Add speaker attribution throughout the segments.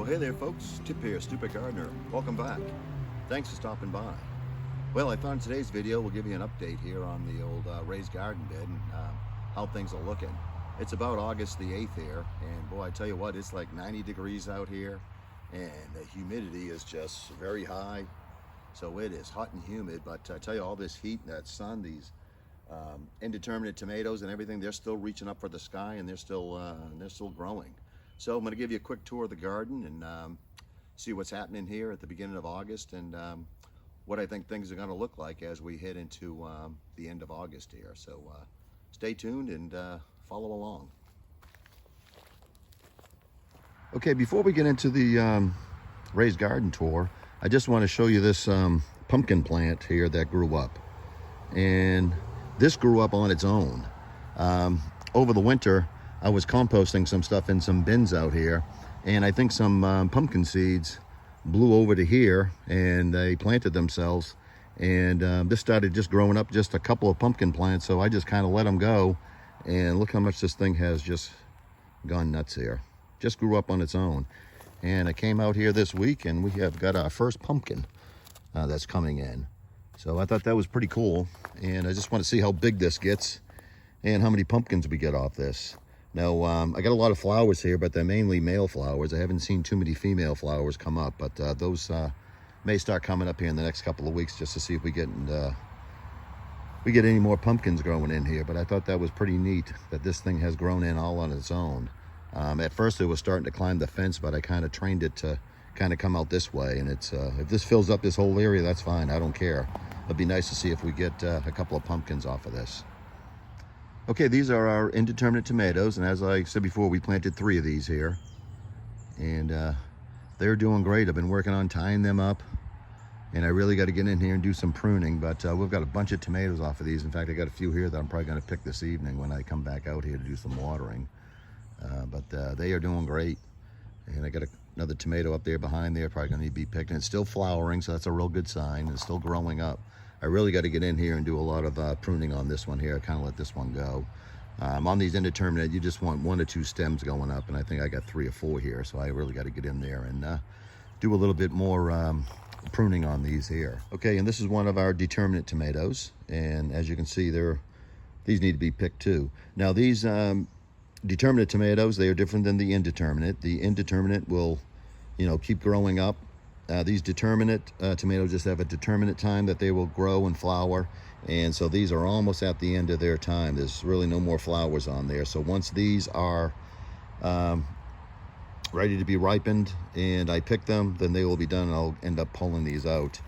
Speaker 1: Hey there folks, Tip here, Stupid Gardener. Welcome back. Thanks for stopping by. Well, I thought in today's video we'll give you an update here on the old raised garden bed and how things are looking. It's about August the 8th here, and boy, I tell you what, it's like 90 degrees out here, and the humidity is just very high. So it is hot and humid, but I tell you, all this heat and that sun, these indeterminate tomatoes and everything, they're still reaching up for the sky, and they're still growing. So I'm going to give you a quick tour of the garden and see what's happening here at the beginning of August, and what I think things are going to look like as we head into the end of August here. So stay tuned and follow along. Okay, before we get into the raised garden tour, I just want to show you this pumpkin plant here that grew up. And this grew up on its own. Over the winter, I was composting some stuff in some bins out here, and I think some pumpkin seeds blew over to here and they planted themselves, and this started just growing up, just a couple of pumpkin plants. So I just kind of let them go, and look how much this thing has just gone nuts here. Just grew up on its own. And I came out here this week and we have got our first pumpkin that's coming in. So I thought that was pretty cool, and I just want to see how big this gets and how many pumpkins we get off this. Now, I got a lot of flowers here, but they're mainly male flowers. I haven't seen too many female flowers come up, but those may start coming up here in the next couple of weeks, just to see if we get any more pumpkins growing in here. But I thought that was pretty neat that this thing has grown in all on its own. At first it was starting to climb the fence, but I kind of trained it to kind of come out this way, and it's if this fills up this whole area, that's fine. I don't care. It'd be nice to see if we get a couple of pumpkins off of this. Okay, these are our indeterminate tomatoes, and as I said before, we planted 3 of these here, and they're doing great. I've been working on tying them up, and I really got to get in here and do some pruning, but we've got a bunch of tomatoes off of these. In fact, I got a few here that I'm probably going to pick this evening when I come back out here to do some watering. But they are doing great, and I got another tomato up there behind there, probably going to be picked, and it's still flowering, so that's a real good sign. It's still growing up. I really got to get in here and do a lot of pruning on this one here. I kind of let this one go. On these indeterminate, you just want 1 or 2 stems going up, and I think I got 3 or 4 here, so I really got to get in there and do a little bit more pruning on these here. Okay, and this is one of our determinate tomatoes, and as you can see, these need to be picked too. Now these determinate tomatoes, they are different than the indeterminate. The indeterminate will, keep growing up. These determinate tomatoes just have a determinate time that they will grow and flower, and so these are almost at the end of their time. There's really no more flowers on there. So once these are ready to be ripened and I pick them, then they will be done, and I'll end up pulling these out.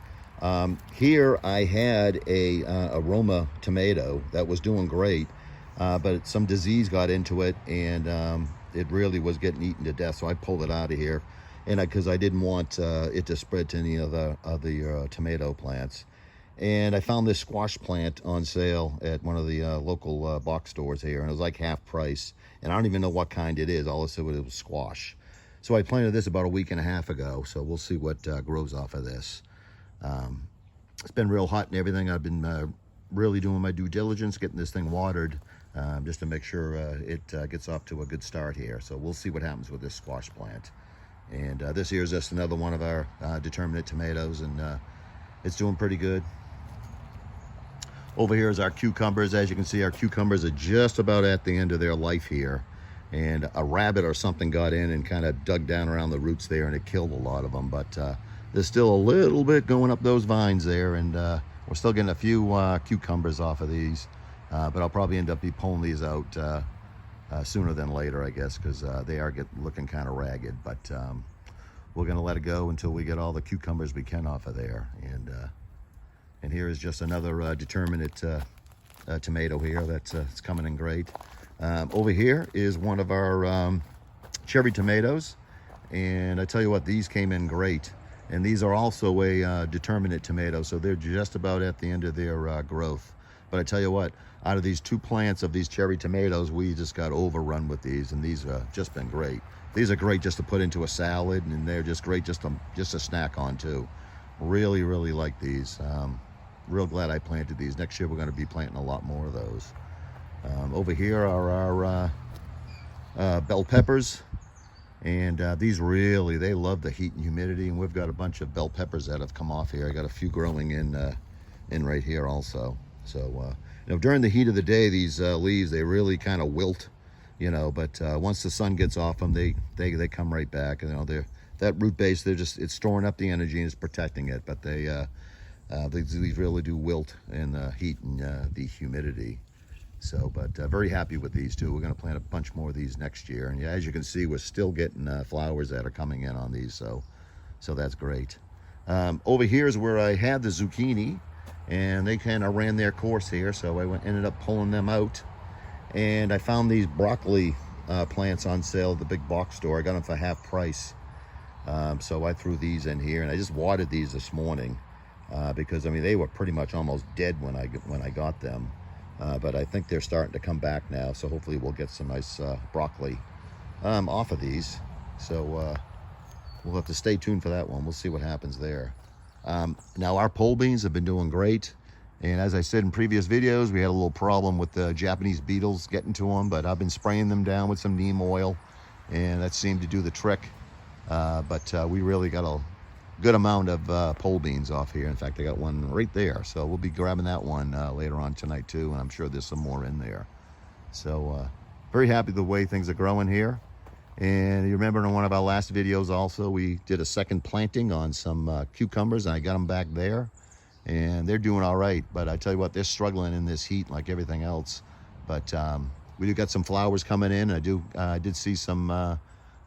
Speaker 1: Here I had a aroma tomato that was doing great, but some disease got into it, and it really was getting eaten to death, so I pulled it out of here. And because I didn't want it to spread to any of the tomato plants. And I found this squash plant on sale at one of the local box stores here, and it was like half price, and I don't even know what kind it is. All I said was it was squash. So I planted this about a week and a half ago, so we'll see what grows off of this. It's been real hot and everything. I've been really doing my due diligence, getting this thing watered, just to make sure it gets off to a good start here. So we'll see what happens with this squash plant. And this here is just another one of our determinate tomatoes, and it's doing pretty good. Over here is our cucumbers. As you can see, our cucumbers are just about at the end of their life here, and a rabbit or something got in and kind of dug down around the roots there, and it killed a lot of them. But there's still a little bit going up those vines there, and we're still getting a few cucumbers off of these, but I'll probably end up pulling these out sooner than later, I guess, because they are looking kind of ragged. But we're going to let it go until we get all the cucumbers we can off of there. And here is just another determinate tomato here that's coming in great. Over here is one of our cherry tomatoes, and I tell you what, these came in great. And these are also a determinate tomato, so they're just about at the end of their growth. But I tell you what, out of these 2 plants of these cherry tomatoes, we just got overrun with these, and these have just been great. These are great just to put into a salad, and they're just great just to snack on too. Really, really like these. Real glad I planted these. Next year we're going to be planting a lot more of those. Over here are our bell peppers. And these really, they love the heat and humidity. And we've got a bunch of bell peppers that have come off here. I got a few growing in right here also. So, you know, during the heat of the day, these leaves, they really kind of wilt, you know, but once the sun gets off them, they come right back. And, you know, that root base, it's storing up the energy and it's protecting it. But these really do wilt in the heat and the humidity. So, but very happy with these two. We're going to plant a bunch more of these next year. And yeah, as you can see, we're still getting flowers that are coming in on these. So that's great. Over here is where I had the zucchini, and they kind of ran their course here. So I ended up pulling them out, and I found these broccoli plants on sale at the big box store. I got them for half price. So I threw these in here, and I just watered these this morning because I mean they were pretty much almost dead when I got them. But I think they're starting to come back now, so hopefully we'll get some nice broccoli off of these. So we'll have to stay tuned for that one. We'll see what happens there. Now our pole beans have been doing great, and as I said in previous videos, we had a little problem with the Japanese beetles getting to them, but I've been spraying them down with some neem oil, and that seemed to do the trick. But we really got a good amount of pole beans off here. In fact, I got one right there, so we'll be grabbing that one later on tonight too, and I'm sure there's some more in there. So very happy the way things are growing here. And you remember in one of our last videos also, we did a second planting on some cucumbers, and I got them back there, and they're doing all right. But I tell you what, they're struggling in this heat like everything else. But we do got some flowers coming in. I did see some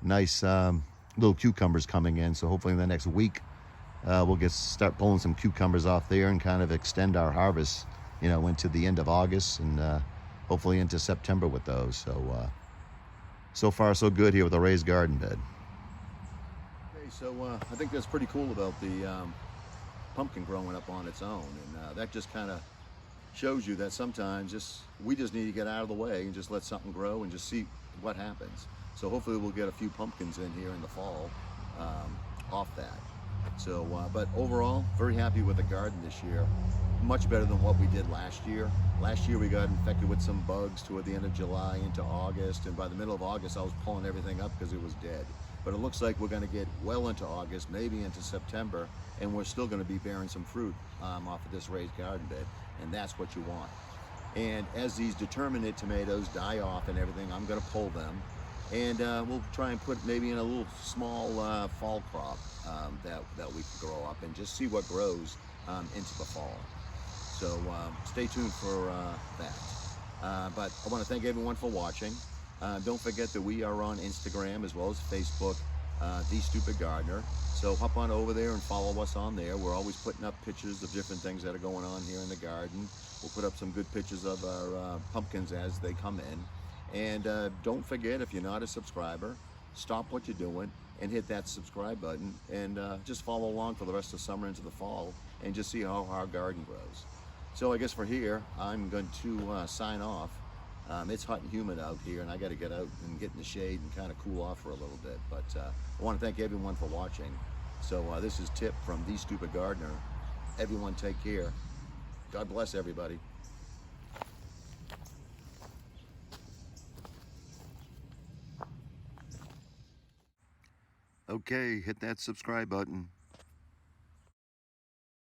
Speaker 1: nice little cucumbers coming in, so hopefully in the next week we'll start pulling some cucumbers off there and kind of extend our harvest, you know, into the end of August and hopefully into September with those. So so far so good here with the raised garden bed. Okay, so I think that's pretty cool about the pumpkin growing up on its own, and that just kind of shows you that sometimes we just need to get out of the way and just let something grow and just see what happens. So hopefully we'll get a few pumpkins in here in the fall off that. So, but overall, very happy with the garden this year. Much better than what we did last year. Last year we got infected with some bugs toward the end of July into August, and by the middle of August I was pulling everything up because it was dead. But it looks like we're going to get well into August, maybe into September, and we're still going to be bearing some fruit off of this raised garden bed, and that's what you want. And as these determinate tomatoes die off and everything, I'm going to pull them. And we'll try and put maybe in a little small fall crop that we can grow up and just see what grows into the fall. So stay tuned for that. But I want to thank everyone for watching. Don't forget that we are on Instagram as well as Facebook, The Stupid Gardener. So hop on over there and follow us on there. We're always putting up pictures of different things that are going on here in the garden. We'll put up some good pictures of our pumpkins as they come in. And don't forget, if you're not a subscriber, stop what you're doing and hit that subscribe button, and just follow along for the rest of summer into the fall and just see how our garden grows. So I guess for here, I'm going to sign off. It's hot and humid out here, and I got to get out and get in the shade and kind of cool off for a little bit. But I want to thank everyone for watching. So this is Tip from The Stupid Gardener. Everyone take care. God bless everybody. Okay, hit that subscribe button.